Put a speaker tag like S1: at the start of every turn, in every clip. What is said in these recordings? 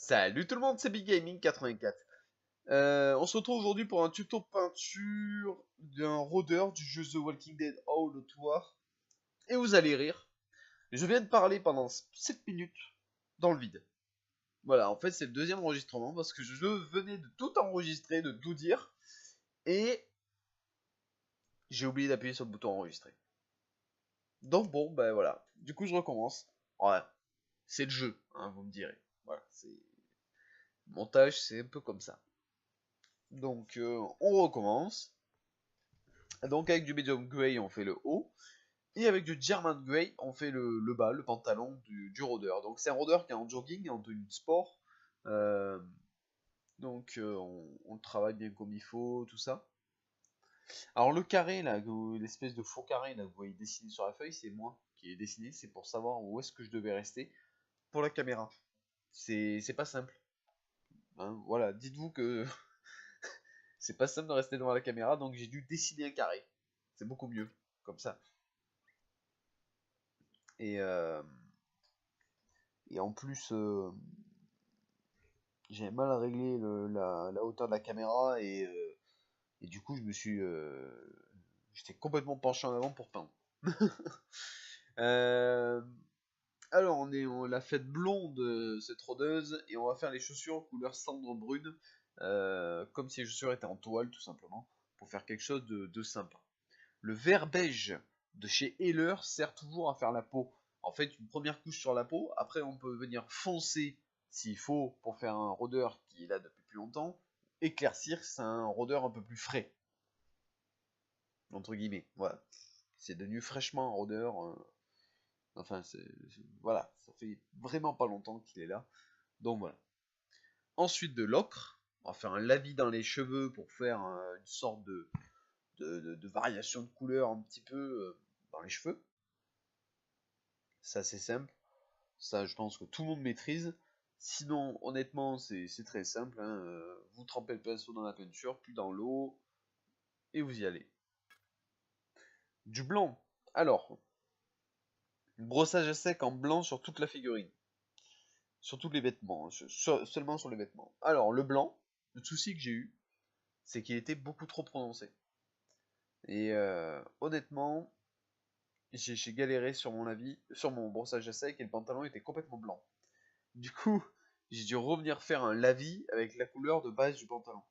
S1: Salut tout le monde, c'est Big Gaming 84. On se retrouve aujourd'hui pour un tuto peinture d'un rôdeur du jeu The Walking Dead All Out War. Et vous allez rire, je viens de parler pendant 7 minutes dans le vide. Voilà, en fait c'est le deuxième enregistrement parce que je venais de tout enregistrer, de tout dire. Et j'ai oublié d'appuyer sur le bouton enregistrer. Donc bon, ben voilà. Du coup je recommence. Ouais, c'est le jeu, hein, vous me direz. Voilà, c'est... Montage, c'est un peu comme ça. Donc on recommence. Donc avec du medium grey on fait le haut. Et avec du German grey on fait le bas, le pantalon du rôdeur. Donc c'est un rôdeur qui est en jogging, en tenue de sport. Euh, on le travaille bien comme il faut, tout ça. Alors le carré là, l'espèce de faux carré là que vous voyez dessiné sur la feuille, c'est moi qui ai dessiné, c'est pour savoir où est-ce que je devais rester pour la caméra. C'est pas simple, hein. Voilà, dites-vous que c'est pas simple de rester devant la caméra, donc j'ai dû dessiner un carré. C'est beaucoup mieux, comme ça. Et, euh, et en plus, j'avais mal réglé la hauteur de la caméra et du coup, j'étais complètement penché en avant pour peindre. Euh, alors, on l'a faite blonde, cette rôdeuse, et on va faire les chaussures couleur cendre brune, comme si les chaussures étaient en toile, tout simplement, pour faire quelque chose de sympa. Le vert beige de chez Heller sert toujours à faire la peau. En fait, une première couche sur la peau, après on peut venir foncer s'il faut pour faire un rôdeur qui est là depuis plus longtemps, éclaircir c'est un rôdeur un peu plus frais, entre guillemets. Voilà. C'est devenu fraîchement un rôdeur. Enfin, voilà, ça fait vraiment pas longtemps qu'il est là. Donc voilà. Ensuite de l'ocre, on va faire un lavis dans les cheveux pour faire une sorte de variation de couleur un petit peu dans les cheveux. C'est assez simple. Ça, je pense que tout le monde maîtrise. Sinon, honnêtement, c'est très simple, hein. Vous trempez le pinceau dans la peinture, puis dans l'eau, et vous y allez. Du blanc. Alors, brossage à sec en blanc sur toute la figurine. Sur tous les vêtements, hein, seulement sur les vêtements. Alors, le blanc, le souci que j'ai eu, c'est qu'il était beaucoup trop prononcé. Et honnêtement, j'ai galéré sur mon avis, sur mon brossage à sec, et le pantalon était complètement blanc. Du coup, j'ai dû revenir faire un lavis avec la couleur de base du pantalon.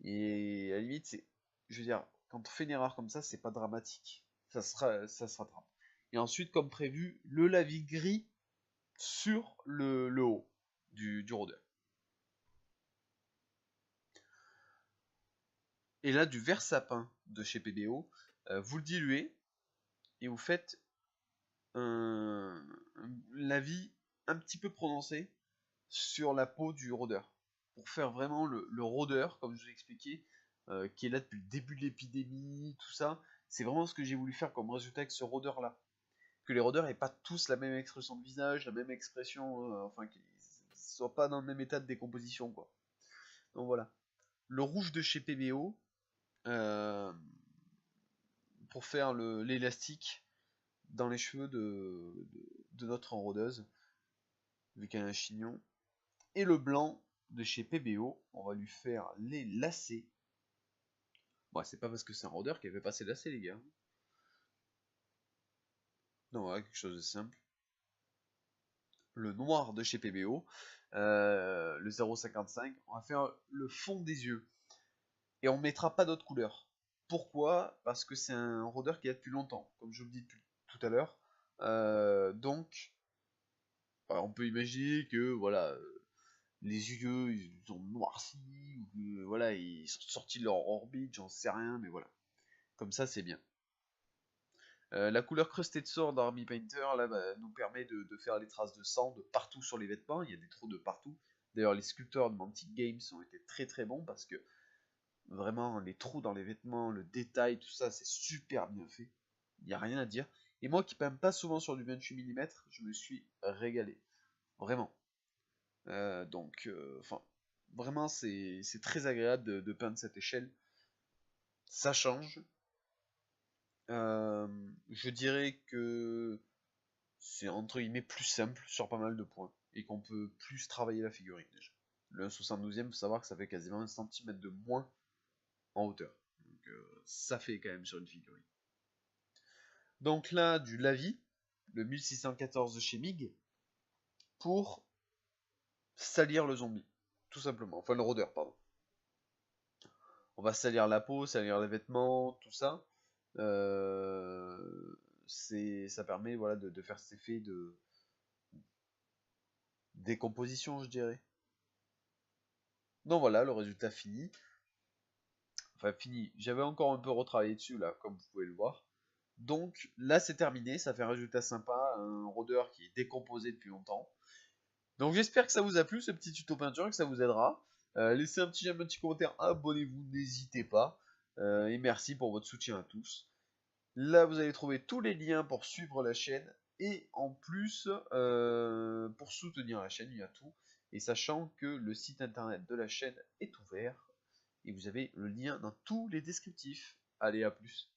S1: Et à la limite, je veux dire, quand on fait une erreur comme ça, c'est pas dramatique. Ça se rattrape. Et ensuite, comme prévu, le lavis gris sur le haut du rôdeur. Et là, du vert sapin de chez PBO, vous le diluez et vous faites un lavis un petit peu prononcé sur la peau du rôdeur. Pour faire vraiment le rôdeur, comme je vous ai expliqué, qui est là depuis le début de l'épidémie, tout ça. C'est vraiment ce que j'ai voulu faire comme résultat avec ce rôdeur-là. Que les rôdeurs n'aient pas tous la même expression de visage, la même expression, enfin qu'ils ne soient pas dans le même état de décomposition, quoi. Donc voilà. Le rouge de chez PBO, euh, pour faire l'élastique dans les cheveux de notre enrôdeuse, vu qu'elle a un chignon. Et le blanc de chez PBO, on va lui faire les lacets. Bon, c'est pas parce que c'est un rôdeur qu'elle fait passer les lacets, les gars. Non, voilà, quelque chose de simple. Le noir de chez PBO, le 0,55, on va faire le fond des yeux. Et on mettra pas d'autre couleur. Pourquoi? Parce que c'est un rôdeur qui a depuis longtemps, comme je vous le dis depuis tout à l'heure. Donc, on peut imaginer que voilà, les yeux ils ont noirci, ou que voilà, ils sont sortis de leur orbite, j'en sais rien, mais voilà. Comme ça, c'est bien. La couleur Crusted Sword d'Army Painter là, bah, nous permet de faire les traces de sang de partout sur les vêtements. Il y a des trous de partout. D'ailleurs, les sculpteurs de Mantic Games ont été très très bons parce que vraiment les trous dans les vêtements, le détail, tout ça, c'est super bien fait. Il n'y a rien à dire. Et moi qui peins pas souvent sur du 28 mm, je me suis régalé. Vraiment. Enfin, vraiment, c'est très agréable de peindre cette échelle. Ça change. Je dirais que c'est entre guillemets plus simple sur pas mal de points. et qu'on peut plus travailler la figurine déjà. Le 1/72e, il faut savoir que ça fait quasiment 1 cm de moins en hauteur. Donc ça fait quand même sur une figurine. Donc là, du Lavi, le 1614 de chez MIG, pour salir le zombie, tout simplement. Enfin, le rôdeur, pardon. On va salir la peau, salir les vêtements, tout ça. Ça permet voilà, de faire cet effet de décomposition, je dirais. Donc voilà, le résultat fini. Enfin, fini. J'avais encore un peu retravaillé dessus, là, comme vous pouvez le voir. Donc là, c'est terminé. Ça fait un résultat sympa. Un rôdeur qui est décomposé depuis longtemps. Donc j'espère que ça vous a plu, ce petit tuto peinture, que ça vous aidera. Laissez un petit j'aime, un petit commentaire, abonnez-vous, n'hésitez pas. Et merci pour votre soutien à tous. Là, vous allez trouver tous les liens pour suivre la chaîne. Et en plus, pour soutenir la chaîne, il y a tout. Et sachant que le site internet de la chaîne est ouvert. Et vous avez le lien dans tous les descriptifs. Allez, à plus.